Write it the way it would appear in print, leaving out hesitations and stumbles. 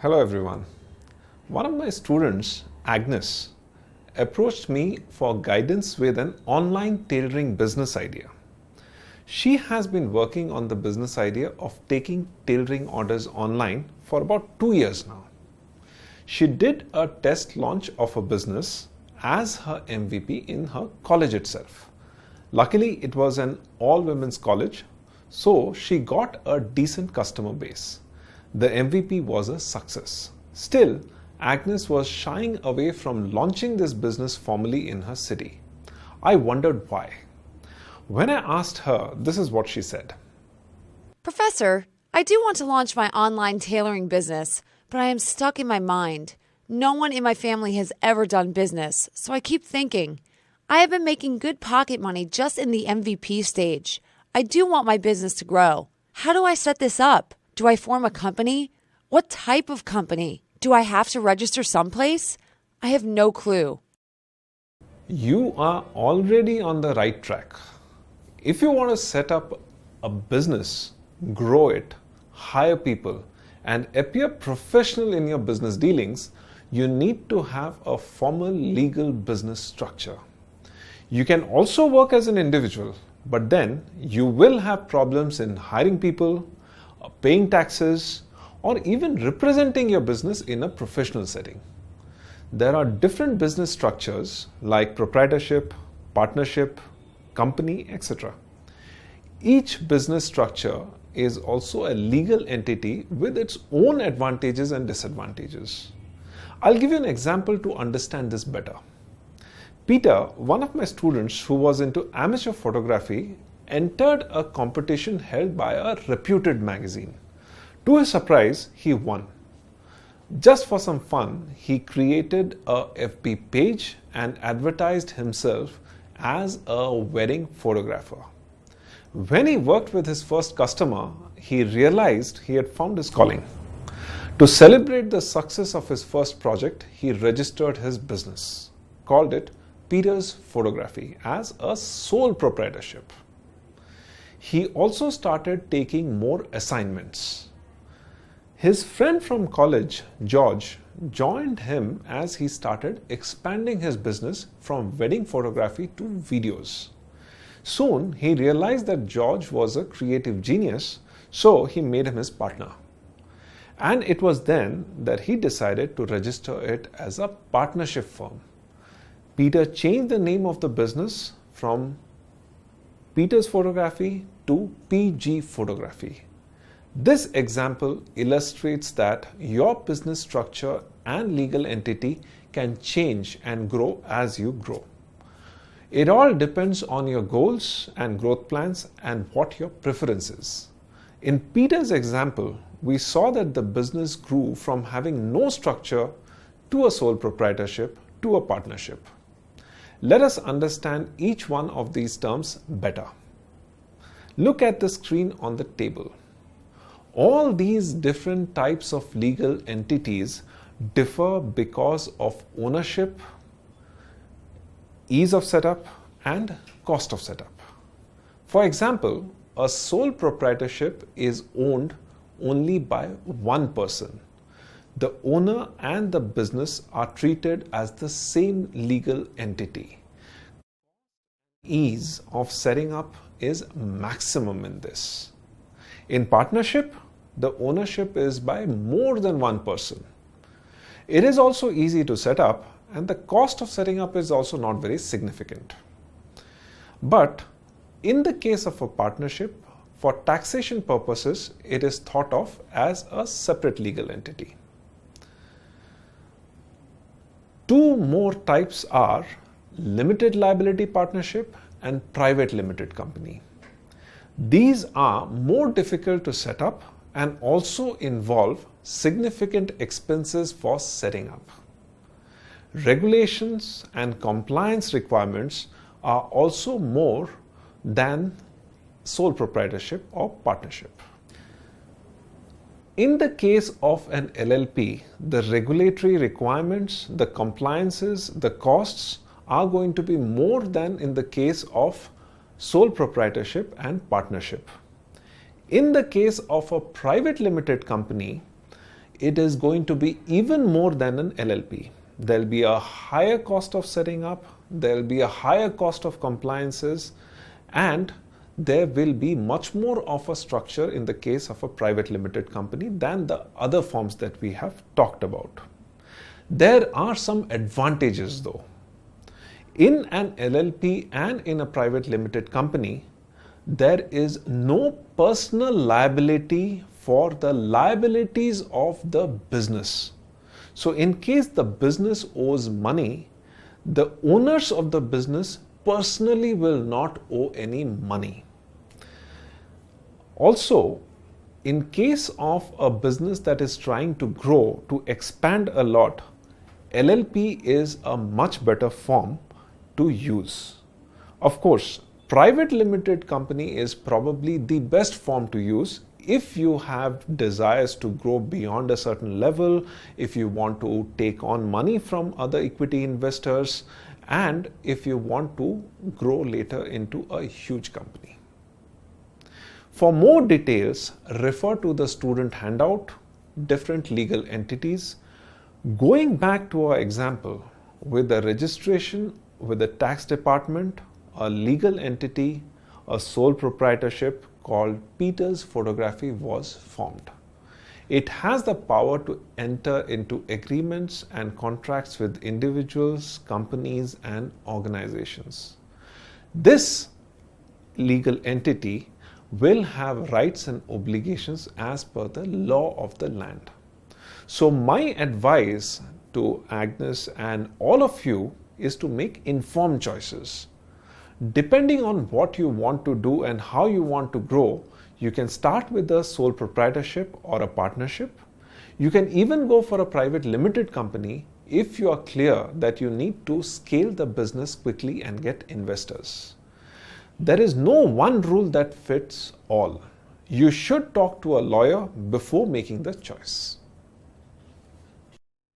Hello everyone. One of my students, Agnes, approached me for guidance with an online tailoring business idea. She has been working on the business idea of taking tailoring orders online for about 2 years now. She did a test launch of a business as her MVP in her college itself. Luckily, it was an all-women's college, so she got a decent customer base. The MVP was a success. Still, Agnes was shying away from launching this business formally in her city. I wondered why. When I asked her, this is what she said. Professor, I do want to launch my online tailoring business, but I am stuck in my mind. No one in my family has ever done business, so I keep thinking. I have been making good pocket money just in the MVP stage. I do want my business to grow. How do I set this up? Do I form a company? What type of company? Do I have to register someplace? I have no clue. You are already on the right track. If you want to set up a business, grow it, hire people, and appear professional in your business dealings, you need to have a formal legal business structure. You can also work as an individual, but then you will have problems in hiring people, paying taxes, or even representing your business in a professional setting. There are different business structures like proprietorship, partnership, company, etc. Each business structure is also a legal entity with its own advantages and disadvantages. I'll give you an example to understand this better. Peter, one of my students who was into amateur photography, entered a competition held by a reputed magazine. To his surprise, he won. Just for some fun, he created a FB page and advertised himself as a wedding photographer. When he worked with his first customer, he realized he had found his calling. To celebrate the success of his first project, he registered his business, called it Peter's Photography as a sole proprietorship. He also started taking more assignments. His friend from college, George, joined him as he started expanding his business from wedding photography to videos. Soon, he realized that George was a creative genius, so he made him his partner. And it was then that he decided to register it as a partnership firm. Peter changed the name of the business from Peter's Photography to PG Photography. This example illustrates that your business structure and legal entity can change and grow as you grow. It all depends on your goals and growth plans and what your preference is. In Peter's example, we saw that the business grew from having no structure to a sole proprietorship to a partnership. Let us understand each one of these terms better. Look at the screen on the table. All these different types of legal entities differ because of ownership, ease of setup, and cost of setup. For example, a sole proprietorship is owned only by one person. The owner and the business are treated as the same legal entity. Ease of setting up is maximum in this. In partnership, the ownership is by more than one person. It is also easy to set up, and the cost of setting up is also not very significant. But in the case of a partnership, for taxation purposes, it is thought of as a separate legal entity. Two more types are limited liability partnership and private limited company. These are more difficult to set up and also involve significant expenses for setting up. Regulations and compliance requirements are also more than sole proprietorship or partnership. In the case of an LLP, the regulatory requirements, the compliances, the costs are going to be more than in the case of sole proprietorship and partnership. In the case of a private limited company, it is going to be even more than an LLP. There'll be a higher cost of setting up, there'll be a higher cost of compliances, and there will be much more of a structure in the case of a private limited company than the other forms that we have talked about. There are some advantages though. In an LLP and in a private limited company, there is no personal liability for the liabilities of the business. So in case the business owes money, the owners of the business personally will not owe any money. Also, in case of a business that is trying to grow, to expand a lot, LLP is a much better form to use. Of course, private limited company is probably the best form to use if you have desires to grow beyond a certain level, if you want to take on money from other equity investors, and if you want to grow later into a huge company. For more details, refer to the student handout, different legal entities. Going back to our example, with the registration with the tax department, a legal entity, a sole proprietorship called Peters Photography was formed. It has the power to enter into agreements and contracts with individuals, companies, and organizations. This legal entity will have rights and obligations as per the law of the land. So my advice to Agnes and all of you is to make informed choices. Depending on what you want to do and how you want to grow, you can start with a sole proprietorship or a partnership. You can even go for a private limited company if you are clear that you need to scale the business quickly and get investors. There is no one rule that fits all. You should talk to a lawyer before making the choice.